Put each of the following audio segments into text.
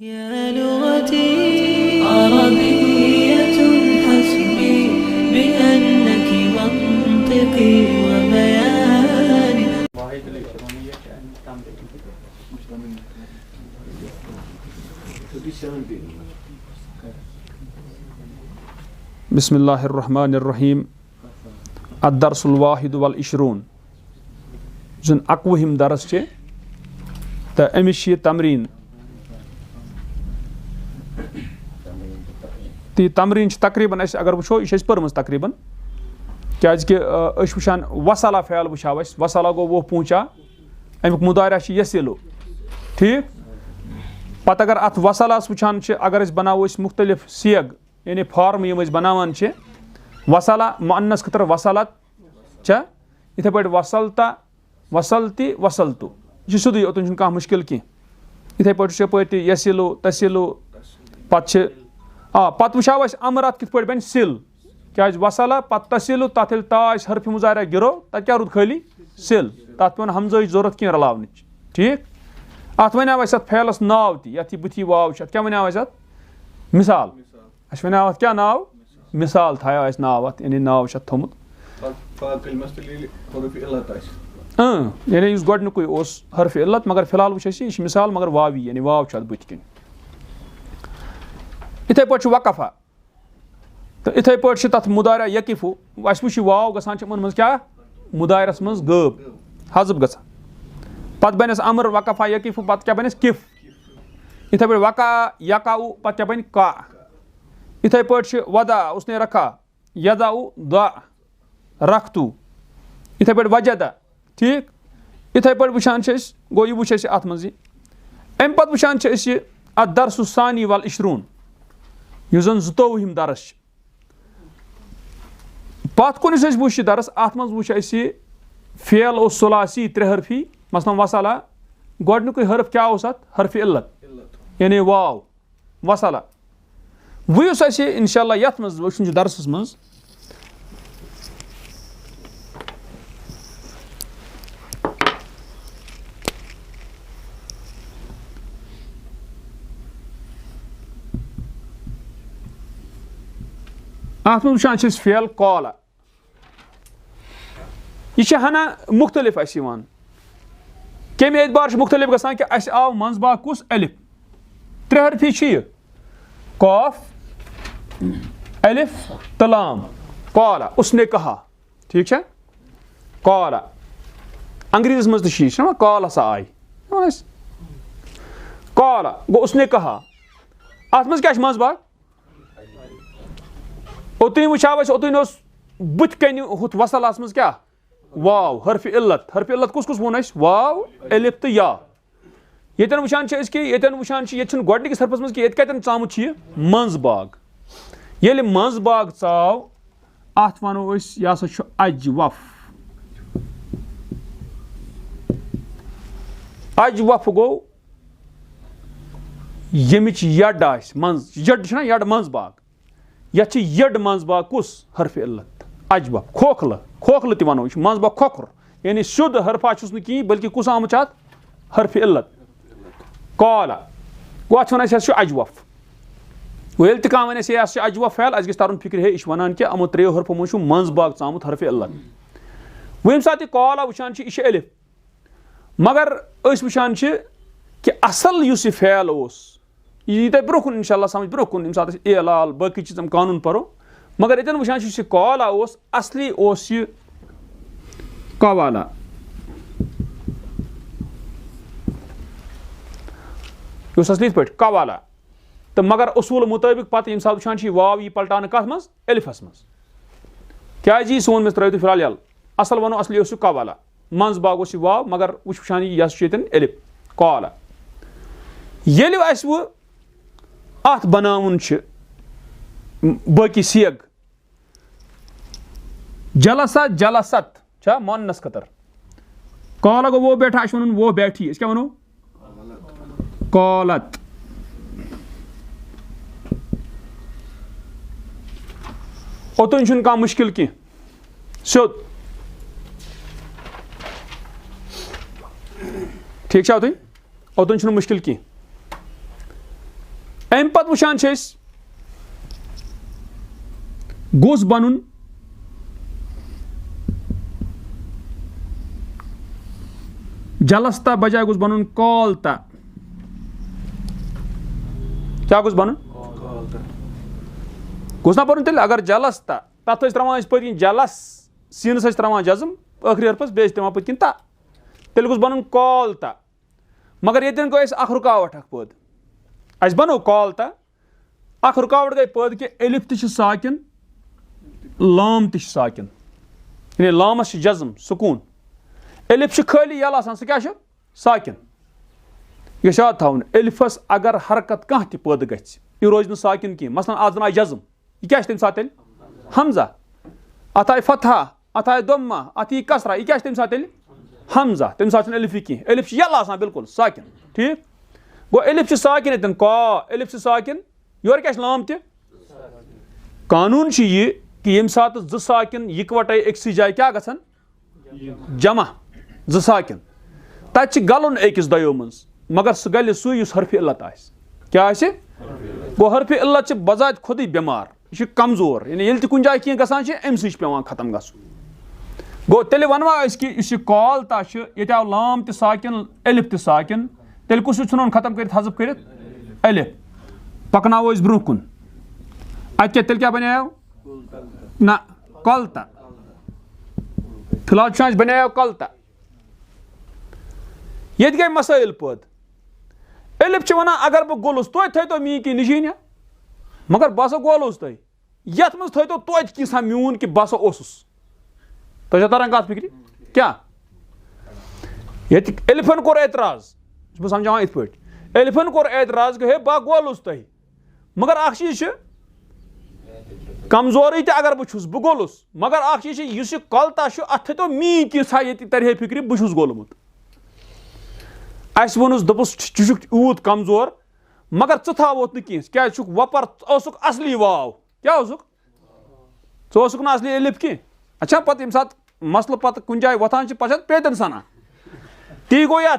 يا لغتي عربية حسبي بأنك منطقي وبياني. بسم الله الرحمن الرحيم. الدرس الواحد والعشرون زن اقوهم درس چه تا امش تمرین تی تمرین تقریباً اگر وچھو یہ پرمز تقریباً کیاز کہ وچھان وصلا فعل وچھاو وصلا گو وہ پونچا امیک مضارع یسلو ٹھیک پتہ اگر ات وصلاس وچھان اگر اس بناو مختلف سیگ یعنی فارم یم بناوان وصلا مؤنث خطر وصلت چا اتھے پٲٹھۍ وصلتا وصلتی وصلتو یہ سیودُے اوتن چھُنہٕ کانٛہہ مشکل کینٛہہ اتھے پٲٹھۍ چھُ یپٲرۍ یسلو تسلو پتہٕ پتہٕ وٕچھاو أسۍ امر اتھ کِتھ پٲٹھۍ بنہِ سل کیازِ وصلا پتہٕ تسلو تتھ ییٚلہِ تا آسہِ حرفِ مضارع گِرو تتہِ کیاہ روٗد خٲلی سل تتھ پیٚو نہٕ ہمزٕچ ضروٗرت کینٛہہ رلاونٕچ ٹھیٖک اتھ ونیاو اَسہِ اتھ فعلس ناو تہِ یتھ یہِ بٕتھی واو چھِ اتھ کیاہ ونیاو اَسہِ اتھ مثال اَسہِ ونیاو اتھ کیاہ ناو مثال تھایو اَسہِ ناو اتھ یعنی ناو چھُ اتھ تھوٚمُت یعنی یُس گۄڈنیُکُے اوس حرفِ علت مگر فِلحال وٕچھ اَسہِ یہِ چھِ مثال مگر واوی یعنی واو چھُ اتھ بٕتھِ کِنۍ یِتھے پٲٹھۍ چھُ وقفہ تہٕ یِتھے پٲٹھۍ چھِ تتھ مضارع یقفو اَسہِ وٕچھ یہِ واو گژھان چھِ یِمن منٛز کیاہ مضارعس منٛز غٲب حذف گژھان پتہٕ بنٮ۪س امر وقفہ یقفو پتہٕ کیاہ بنٮ۪س کف یِتھے پٲٹھۍ وقع یقعو پتہٕ کیاہ بنہِ کا یِتھے پٲٹھۍ چھِ ودا اس نے رکھا یدعو ضع رختو یِتھے پٲٹھۍ وجدا ٹھیٖک یِتھے پٲٹھۍ وٕچھان چھِ أسۍ گوٚو یہِ وٕچھ اَسہِ اتھ منٛز یہِ امہِ پتہٕ وٕچھان چھِ أسۍ یہِ الدرس الثانی والعشرون یُس زن 22ہِم درس چھِ پتھ کُن یُس اَسہِ وٕچھ یہِ درس اتھ منٛز وٕچھ اَسہِ یہِ فعل اوس ثلاثی ترٛےٚ حرفی مثلاً وصلا گۄڈنیُکُے حرف کیاہ اوس اتھ حرفِ علت یعنی واو وصلا وۄنۍ یُس اَسہِ انشاء اللہ یتھ منٛز وٕچھُن چھُ درسس منٛز اتھ منٛز وٕچھان چھِ أسۍ فعل قالا یہِ چھِ ہنا مختلف اَسہِ یِوان کمہِ اعتبار چھُ مختلف گژھان کہِ اَسہِ آو منٛزٕ باگ کُس الف ترٛےٚ حرفی چھُ یہِ قاف الف تہٕ لام قالا اس نے کہا ٹھیٖک چھا قالا انگریٖزیس منٛز تہِ چھُ یہِ چھُنہ کال ہسا آیہِ اَسہِ قالا گوٚو اس نے کہا اتھ منٛز کیاہ چھُ منٛزٕ باگ اوتانۍ وٕچھاو اَسہِ اوتانۍ اوس بٕتھِ کنہِ ہُتھ وصلاہس منٛز کیاہ واو حرفِ علت کُس کُس ووٚن اَسہِ واو الف تہٕ یا ییٚتٮ۪ن وٕچھان چھِ أسۍ کہِ ییٚتہِ چھُنہٕ گۄڈنِکِس حرفس منٛز کہِ ییٚتہِ کتٮ۪ن ژامُت چھُ یہِ منٛزٕ باگ ییٚلہِ منٛزٕ باگ ژاو اتھ ونو أسۍ یہِ ہسا چھُ اجوف اجوف گوٚو ییٚمِچ یڈ آسہِ منٛز یڈ چھُنہ یڈ منٛزٕ باگ یتھ چھِ یڈ منٛزٕ باگ کُس حرفِ علت اجوف کھوکھلہٕ تہِ ونو یہِ چھُ منٛزٕ باگ کھوکھر یعنی سیوٚد حرفا چھُس نہٕ کِہینۍ بلکہِ کُس آمُت چھُ اتھ حرفِ علت قالا گوٚو اتھ چھِ ونان أسۍ ہسا چھُ اجوف گوٚو ییٚلہِ تہِ کانٛہہ ونہِ اَسہِ یہِ ہسا چھُ اجوف فعل اَسہِ گژھِ ترُن فِکرِ ہے یہِ چھُ ونان کہِ یِمو ترٛیو حرفو منٛز چھُ منٛزٕ باگ ژامُت حرفِ علت وۄنۍ ییٚمہِ ساتہٕ یہِ قالا وٕچھان چھِ یہِ چھِ الف مگر أسۍ وٕچھان چھِ کہِ اصل یُس یہِ فعل اوس یہِ یی تۄہہِ برونٛہہ کُن انشاء اللہ سمجھ برونٛہہ کُن ییٚمہِ ساتہٕ أسۍ اعلال باقٕے چیٖز یِم قانوٗن پرو مگر ییٚتٮ۪ن وٕچھان چھِ یُس یہِ قالا اوس اصلی اوس یہِ قوالا یہِ اوس اصلی یِتھ پٲٹھۍ قوالا تہٕ مگر اصوٗل مُطٲبق پتہٕ ییٚمہِ ساتہٕ وٕچھان چھِ یہِ واو یی پلٹاونہٕ کتھ منٛز الفس منٛز کیازِ یی سون مےٚ ترٲیِو تُہۍ فِلحال یَلہٕ اصل ونو اصلی اوس یہِ قوالا منٛزٕ باگ اوس یہِ واو مگر وٕچھان یہِ ہسا چھُ ییٚتٮ۪ن الف قالا ییٚلہِ اَسہِ وۄنۍ اتھ بناوُن چھُ باقی سیگ جلسا جلست چھا مونس خٲطر قالا گوٚو وہ بیٹھا اَسہِ وَنُن وہ بیٹھی أسۍ کیاہ وَنو قالت اوتانۍ چھُنہٕ کانٛہہ مُشکِل کینٛہہ سیوٚد ٹھیٖک چھا تُہۍ اوتانۍ چھُنہٕ مُشکِل کینٛہہ अमि पत्तु वुचान छ अस गोस बनून जलस्ता बजाय गोस बनून कॉलता। क्या गोस बनून गोस ना बनून तेल अगर जलस्ता तथ त्रावान पत्किन जलस सीनस त्रावान जज्म ٲखरी हरफस बेस दिवान पत्किन ता तेल गोस बनून कॉलता। मगर येतन गई अख रुकावट अख पद अस बनो कॉलता अख रुकावट गई पद कि एलिफ तह साकिन लाम तह साकिन यानी लामस जज्म सुकून एलिफ खाली यल आसान क्या साकिन यह याद थवन एलिफस अगर हरकत कह तह पद गह रोज साकिन कह मसलन आज आय जज्म यह क्या तम सात हमजा अत आय फतहा अत आय दम्मा अत यी कसरा यह क्या तम सात हमजा तम सात एलिफ कह एलिफ यल आसान बिल्कुल साकिन ठीक गो एलिफ साकिन यन का एलिफ साकिन योर क्या लाम तह कानून यह कि यम सात ज साकिन इकवटे अक्सी जाय क्या गसन जमा ज साकिन तत गलन अकिस दयो मज मगर सह गल सु हरफ इल्लत आस क्या गो हरफ इल्लत बजात खुद बेमार यह कमजोर यानी ये कुछ जाए कह गसान अम सह पेवान खत्म गो तेल वनवा कि कॉल ता ये आव लाम तह साकिन एलिफ तह साकिन तेल कुछ वन खत्म कर हजफ कर एलिफ पकनावो ब्रोह कुन अत तेल क्या बनो ना कलता फिलहाल बनो कलता ये गई मसाइल पद एलिफ वन अगर बह गोलुस तो थो मी कि निशीन मगर बह गोलुस तुम ये मज थो तो किसा मून कि बह ओसुस तो तरह कत फिक्र क्या ये एलिफन कोर एतराज बह समझान इत पे एलिफन कोर एतराज हे बह गोलुस तुम मगर अख चीज कमजोरी अगर बह गोलुस मगर अख चीज कलता अत थो मी किसा ये तरह फिक्र बह गोलमुत वोनुस दोपुस यूत कमजोर मगर थावोत न क्या वपर असली वाव क्या ोसुक ना असली एलिफ कह अच्छा पत यम सात मसल पत कुन जाए वथान पे पेतन सना ती गो या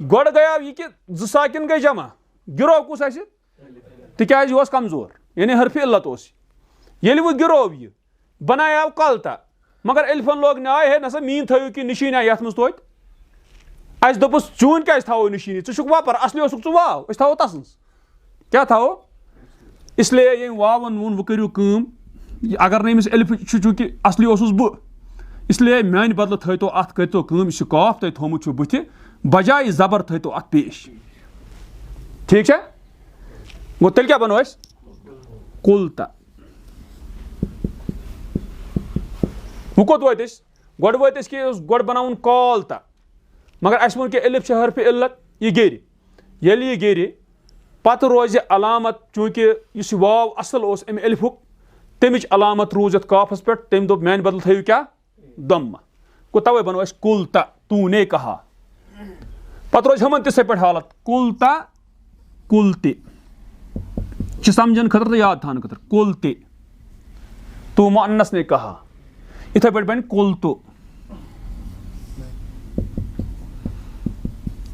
गोड़ गया यह कि ज साकिन गई जमा गिरो कुस तिकाज यह कमजोर यानी हरफ इल्लत ये वो गिरो यह बनाया कलता मगर एलिफन लोग नाय है नसा मीन थो कि निशीन ये मज तो अस दोपुस चून क्या थो निशीनी ुक वपर असली वाव अस थो तस क्या थो इसलिए ये वावन वोन वो करू कम अगर नमिस एलिफ चूंकि असली बह इसलिए मान बदल थो तो अत करो कम काफ तुम थोमुत बुथ बजाय जबर थो तो अत पेश ठीक है गो तेल क्या बनो कुलता वो कोत वो गोड़ वो गोड़ बनावन कॉलता मगर अस वो कि एलिफ हरफ इल्लत यह गिर ये गिर पत रोज अलामत चूंकि इस वाव असल अम एलिफुक तमिच अलामत रूज यथ काफस पे तम दोप मान बदल थो क्या दम्मा गो तवे बनो कुलता तूने कहा पत रोज हमन तिसे पे हालत कुलता कुलते समझन खतर तो याद थान खतर कुलते तू मुअन्नस ने कहा इथे पे बन कुलतो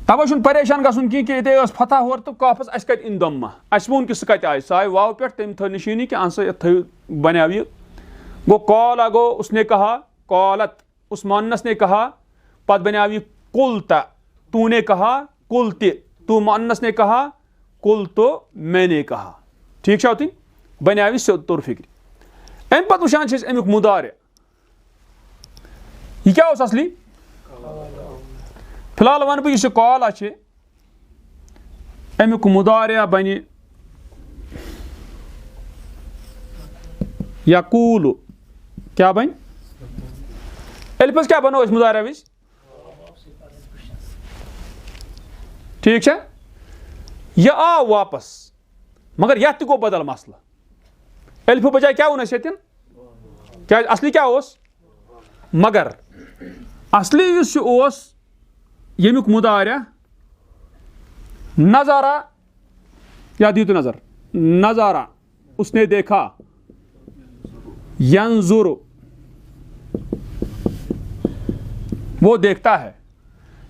तब परेशान गसन कि ये फतह होर तो काफस अस कत इन दम्मा अस वोन कि सह आय सह आय वाव पे तम थो निशानी कि अंस थो बनो यह गो कौला गो उसने कहा कौलत उस मुअन्नस ने कहा पत बनो यह कुलता तूने कहा कुलते तू मुअन्नस ने कहा कुल तो मैंने कहा ठीक है बनो यह सेद तोर फिक्र अम पे वुचान अमुक मुदारे यह क्या असली फिलहाल वन बह कॉल अमुक मुदारिया बन यकूल क्या बन एलिफस क्या बनो मुदारिया विज ठीक है यह आव वापस मगर यह गो बदल मसला एलिफ बजाय क्या वो क्या असली क्या मगर असली यमुक मुदारिया नजारा क्या दी तो नजर नजारा उसने देखा यंजुरु वो देखता है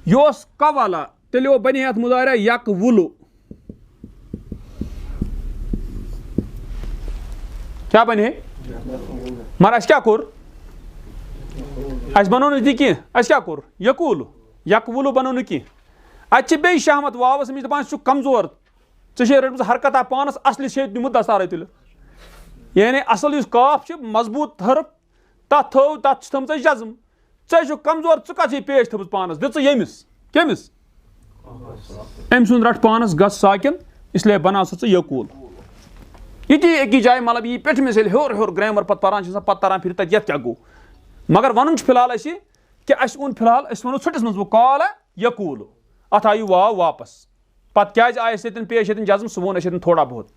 योस कवाला तेल वो बनी मुदारिया यकवुलु क्या बने मगर अस क्या कोर अस बनो नी कह अस क्या कोर यकूल यकवुल बनो नी कह अत बे शहमत वावस अमिस दपान छु कमजोर ऐ रटम हरकत पानस असली से निमुत दस्तार तुल यानी असल इस काफ मजबूत हरफ तथ थो तथ जज्म ऐ कमजोर कत पेश थी पानस दिस यमिस कमिस अम सुन रट पानस गस साकिन इसलिए बना सो यकूल ये एक जाए मतलब यह पे में हर हर ग्रामर पे पा तरह फिर तक क्या गो मगर वन फिलहाल कि अस ओन फिलहाल वो छुटिस मज वो काल यकूल अत आयु वाव वापस पत क्या आय पेश जज्म सह वो थोड़ा बहुत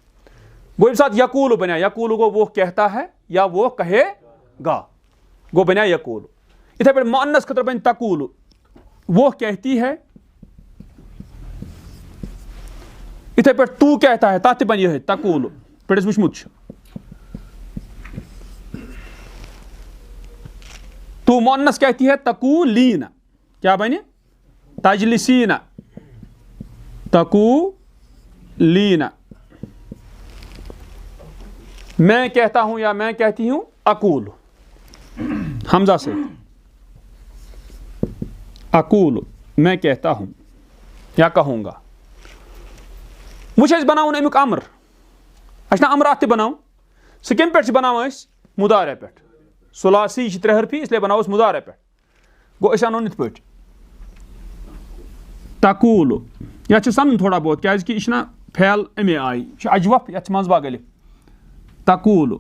गो ये साथ यकूल बना यकूल गो वो कहता है या वो कहेगा गो बना यकूल इथे पे मुअन्नस खतर बन तकूल वो कहती है इथे पे तू कहता है तथ बन यह तकूल पे वुचमुत तू मुअन्नस कहती है तकूलीना क्या बने तजलिसीना तकूलीना मैं कहता हूं या मैं कहती हूं अकूल हमजा से अकूल मैं कहता हूं या कहूंगा वो बनावन अमुक अमर अच्छा अमर अत बनाओ सह कम पे बनाव मुदारे पे सुलासी 3 हरफी इसलिए बनाओ मुदारे पे गो अनो इत पे तकूल या समझ थोड़ा बहुत क्या यह फैल अमे आई अजवफ ये मंजबाग अलिफ तकूल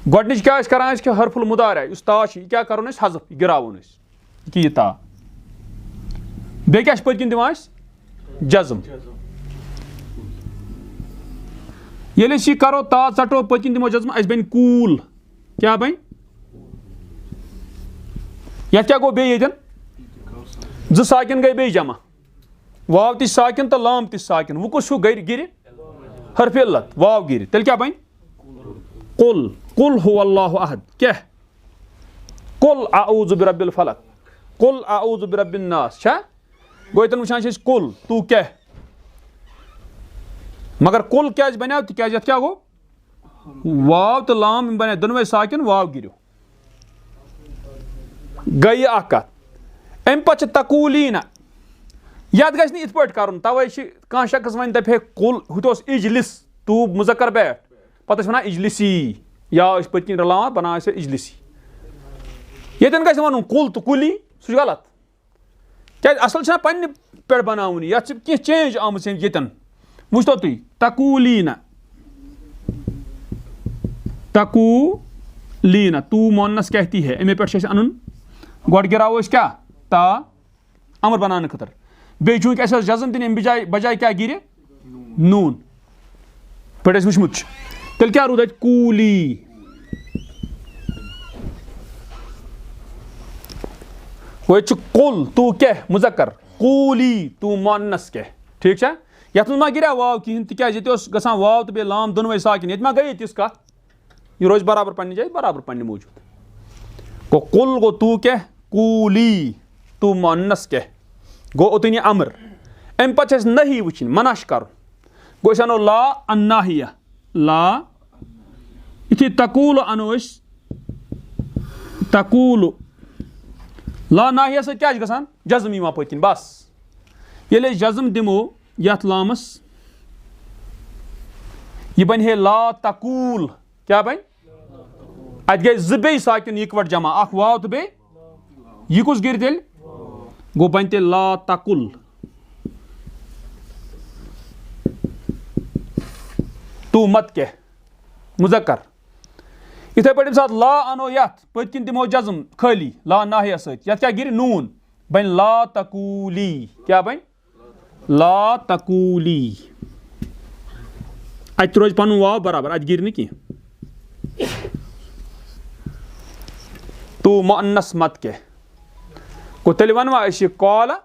गोडनिच क्या करान कि हरफुल मुदारे इस ता क्या करो हजफ गिरावन कि ता बे क्या पत्किन दिवान जज्म ये करो ता चटो पत्किन दिमो जज्म अस बन कूल क्या बन ये क्या गो बे ज साकिन गई बे जमा वाव ति साकिन तो लाम ति साकिन वो कुछ गिर हरफ इल्लत वाव गिर तेल क्या बन कुल कुल हु अल्लाहु अहद क्या कुल अऊज़ु बिरब्बिल फलक कुल अऊज़ु बिरब्बिन नास छा गो तन वुचान कुल तू क्या मगर कुल क्या बनो तक क्या गो वाव तो लाम बने दोनवे साकिन वाव गिरो गई अत अम पे तकूलीना यत गि इत पे कर तवे कह शख्स वन दपे कुल हुत इजलिस तू मुजक्कर बैठ पत वन इजलिसी या पत्किन रलावा बना इजलिसी यन गि वन कुल तो कुली सह गलत क्या असल पे पे बनावन ये कह चेंज आम यन वुचतो तुम तकूलीना तकूलीना तू मुअन्नस कहती है अमे पे अन गोड गिराव क्या ता अमर बनाने खतर बे चूंकि जज्म दिन बजाय क्या गिर नून पे वुचमुत तेल क्या रूद कूली वो कुल तू कह मुजक्कर कूली तू मुअन्नस कह ठीक है यथ मा गिरा वाव कहें तिक गसान वाव तो बे लाम दोनवे साकिन ये मा गई तिस कत यह रोज बराबर पन्ने जाए बराबर पन्ने मौजूद गो कुल गो तू कह कूली तू मुअन्नस कह गो ओतन अमर अम पे नही वुचन मनाश कर गो अनो ला अन्नाहिया ला इथे तकूल अनो तकूल ला नाहिया से क्या गसान जज्म यह पत्किन बस ये जज्म दिमो यथ लामस यह बन है ला तकूल क्या बन अत गई ज़े साकिन इकवट जमा अख वाव तो बे यह कुछ गिर तेल गो बन ते ला तकुल तू मत कह मुजक्कर इथे पे साथ ला अनो यथ पत्किन दिमो जज्म खाली ला नाहिया सत क्या गिर नून बन ला तकूली क्या बन ला तकूली अत रोज पन वाव बराबर अत गिर नहीं तू मुअन्नस मत कह को तेल वनवा कौला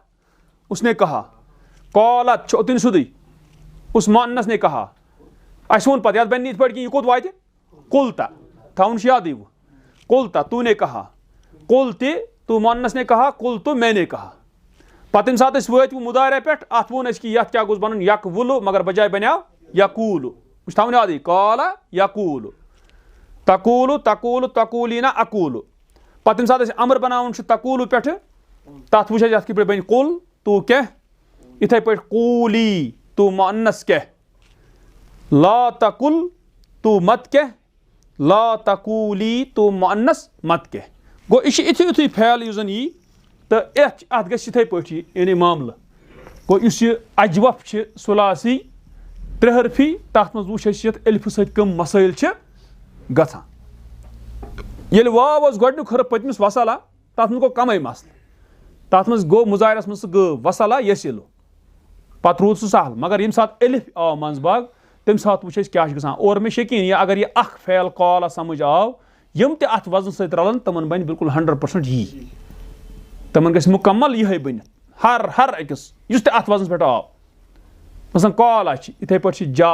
उसने कहा कौलत ओतन सुधी उस मुअन्नस ने कहा अस वो पे बन इत पे यह कोत वात कुलता थवन याद वो कुलता तूने कहा कुल तू मुअन्नस ने कहा कुल तो मैंने कहा पत सात वत मुदारे पे अत वो कि यथ क्या गोस बन यकवुल मगर बजाय बनो यकूल थवन याद कौला यकूल तकूलु तकूलु तकूलीना अकूलु पत्त यम सात अमर बनावन तकूलु पे तथ वुच ये पे बन कुल तू क्या इथे पे कूली तू मुअन्नस क्या ला तकुल तू मत क्या ला तकूली तू मुअन्नस मत क्या गो यह इथु इथु फैल युजन यी तो अत गए पे यानी मामल गो अजवफ सुलासी त्रेहरफी तथ मज वुच एलिफ सम मसाइल गसान ये वाव गोडनुक हर पतमिस वसाला तथ मज गो कम मसल तथ मज गो मुजाहिरस मज ग वसाला यसिल पत रूद सहल मगर यम सात एलिफ आव मंजबाग तम सात वुच क्या गसान और मे यकीन ये अगर यह फेल कॉल समझ आव यम ते अत वजन सत रलन तमन बन बिल्कुल 100% यी तमन गस मुकम्मल यह बन हर अकिस युस ते अत वजन पे आव मसलन कॉल इथे पे जा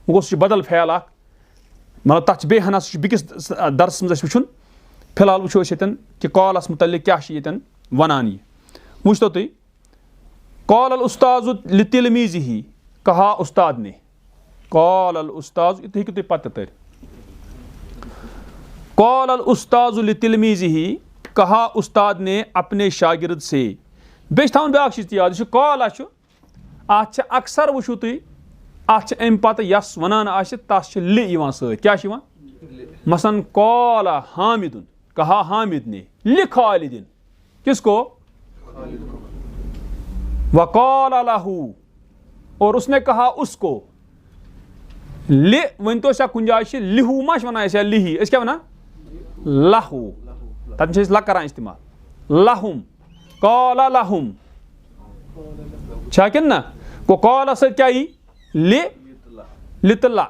गो बदल फेल मतलब तथ बे हना बिकिस दरस मज वुचन फिलहाल वुचो कि कॉलस मुतल्लिक क्या वनान यह वुचतो तुम कॉल अल उस्ताज़ु लितिलमीज़िही कहा उस्ताद ने कॉल अल उस्ताज़ इत हेकु तुम पत्त तर कॉल अल उस्ताज़ु लितिलमीज़िही कहा उस्ताद ने अपने शागिर्द से बेच थवन ब्याक चीज याद कॉल अत अक्सर वुचु तुम अत अम पत यस वनान तस लि सत क्या मसन कॉल हामिदुन कहा हामिद ने लि खालिदिन किसको वक़ाल लहू और उसने कहा उसको लि वन तो कुन जाए लिहू मा वन लिही क्या वना लहू तब लक कर इस्तेमाल लहुम कॉल लहुम कि ना गो कॉल क्या लि लितला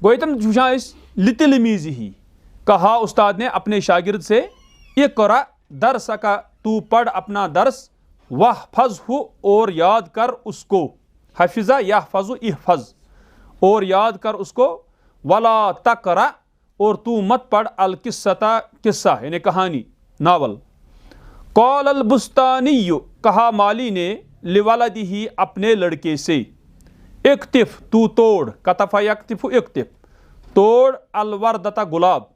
गो तम वुचान लितिलमीज़िही कहा उस्ताद ने अपने शागिर्द से इक़रा दर्स का तू पढ़ अपना दर्स वहफ़ज़हु और याद कर उसको हफ़िज़ा यहफ़ज़ु इहफ़ज़ और याद कर उसको वला तक़रा और तू मत पढ़ अल किस्सता किस्सा यानी कहानी नावल क़ाल अल बुस्तानिय्यु कहा माली ने लिवलदिही अपने लड़के से इक्तिफ़ तू तोड़ कतफ़ा यक्तिफ़ु इक्तिफ़ तोड़ अल वर्दता गुलाब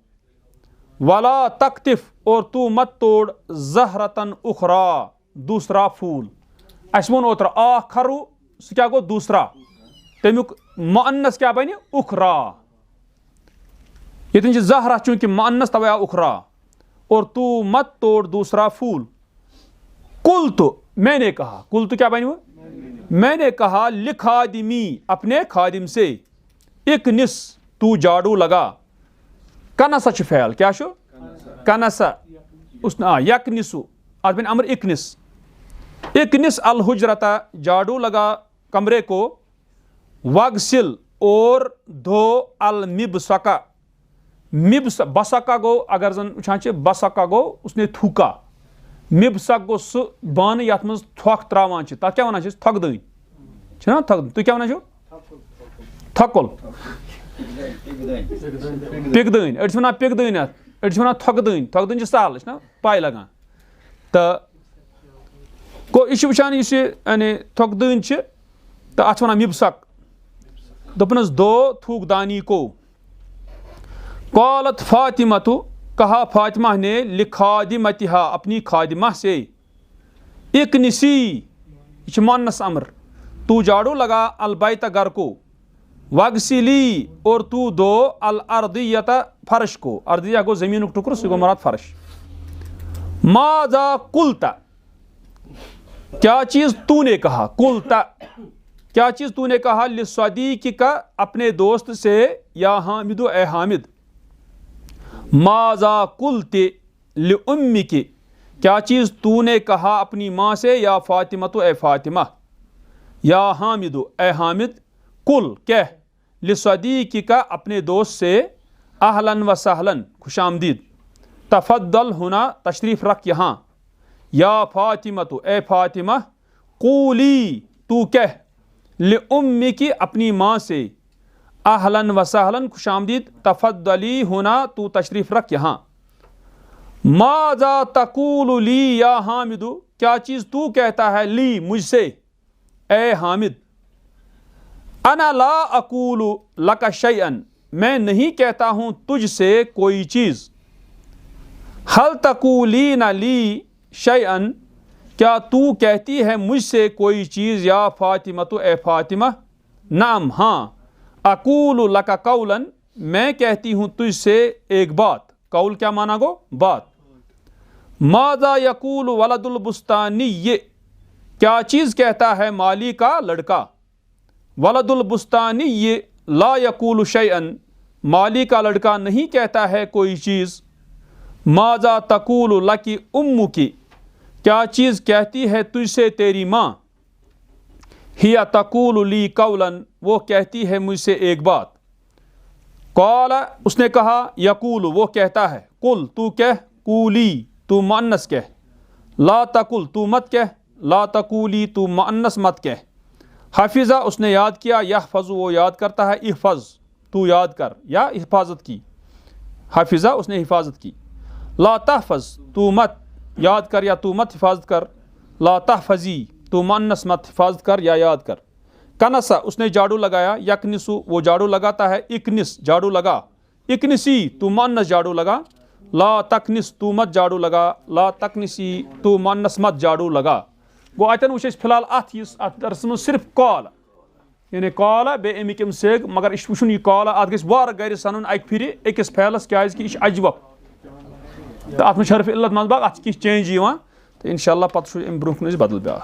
वला तक्तिफ़ और तू मत तोड़ ज़हरतन उखरा दूसरा फूल अस वो ओतर आखरु क्या गो दूसरा तमुक मुअन्नस क्या बन उखरा ये ज़हरा चूंकि मुअन्नस तवे उखरा और तू मत तोड़ दूसरा फूल कुल तो मैंने कहा कुल तो क्या बन मैंने कहा लिखादिमी अपने खादिम से इकनिस तू झाड़ू लगा कनसा फैल क्या कनसा उस यकनिसु आज बन अमर इकनिस अल हुजरता झाड़ू लगा कमरे को वगसिल और धो अल मिबसका बसका गो अगर जन वुचान बसका गो उसने थूका मिबसक गो सह बान यथ मज थोक त्रावान तथ क्या वन थकदन ना थकदन तुम क्या वन थकुल पिगदन अड़ वन पिगदन अड़ वन थकदन थकदन सहल ना पाई लगान तो गो यह वुचान यानी थकदन तो अत वन मिबसक दोपनस दो थूक दानी को कौलत फातिमतु कहा फातिमा ने लिखादिमतिहा अपनी खादिमा से इकनिसी यह मुअन्नस अमर तू झाड़ू लगा अलबैत घर को वगसिली और तू दो अल अर्दियत फर्श को अर्दिया गो जमीन टुकर सो गो मुराद फर्श माजा कुलता क्या चीज तूने कहा कुलता क्या चीज तूने कहा लिस्सदीक़ का अपने दोस्त से या हामिदु ए हामिद माजा कुलते लिउम्मिकी क्या चीज तूने कहा अपनी माँ से या फातिमा तो ए फातिमा या हामिदु ए हामिद कुल कह लिस्सदीक़ का अपने दोस्त से अहलन व सहलन खुशामदीद तफद्दल हुना तशरीफ रख यहाँ या फातिमा तो ए फातिमा कूली तू कह लिउम्मिकी अपनी माँ से अहलन व सहलन खुशामदीद तफद्दली होना तू तशरीफ रख यहाँ माजा तकूलु ली या हामिदु क्या चीज़ तू कहता है ली मुझसे ए हामिद अना ला अकूलु लका शैअन मैं नहीं कहता हूँ तुझसे कोई चीज़। हल तकूली न ली शैअन, क्या तू कहती है मुझसे कोई चीज़ या फ़ातिमा तो ए फ़ातिमा। नाम हाँ, अकूल लका कौलन, मैं कहती हूँ तुझसे एक बात। कौल क्या माना गो, बात। माज़ा यकूल वलदुल बुस्तानी, ये क्या चीज़ कहता है माली का लड़का। वलदुल बुस्तानी ये ला यकूल शैअन, माली का लड़का नहीं कहता है कोई चीज़। माज़ा तकूल लकी उम्मु की, क्या चीज़ कहती है तुझसे तेरी माँ। हिया तकूल ली कौलन, वो कहती है मुझसे एक बात। कौला, उसने कहा, यकूल, वो कहता है। कुल, तू कह। कूली, तू मुअन्नस कह। ला तकुल, तू मत कह। ला तकूली, तू मुअन्नस मत कह। हाफिज़ा, उसने याद किया। यहफ़ज़ु, वो याद करता है। इहफ़ज़, तू याद कर या हिफाजत की। हाफिज़ा, उसने हिफाजत की। ला तहफ़ज़, तू मत याद कर या तू मत हिफाजत कर। ला तहफ़ज़ी, तू मुअन्नस मत हिफाजत कर या याद कर। कनसा, उसने झाड़ू लगाया। यकनिसु, वो झाड़ू लगाता है। इकनिस, झाड़ू लगा। इकनिसी, तू मुअन्नस झाड़ू लगा। ला तकनिस, तू मत झाड़ू लगा। ला तकनिसी, तू मुअन्नस मत झाड़ू लगा। गो अतन वो फिलहाल अत दरस में सिर्फ कॉल, यानी कॉल बे अमिक सेग, मगर यह वुन यह कॉल अत गई वार गर सन अक फिर अकिस फैलस क्या यह अजवब तो अत हरफ इल्लत मज अत चेंज तो इंशाल्लाह पत् अम ब्रोह बदल ब्या।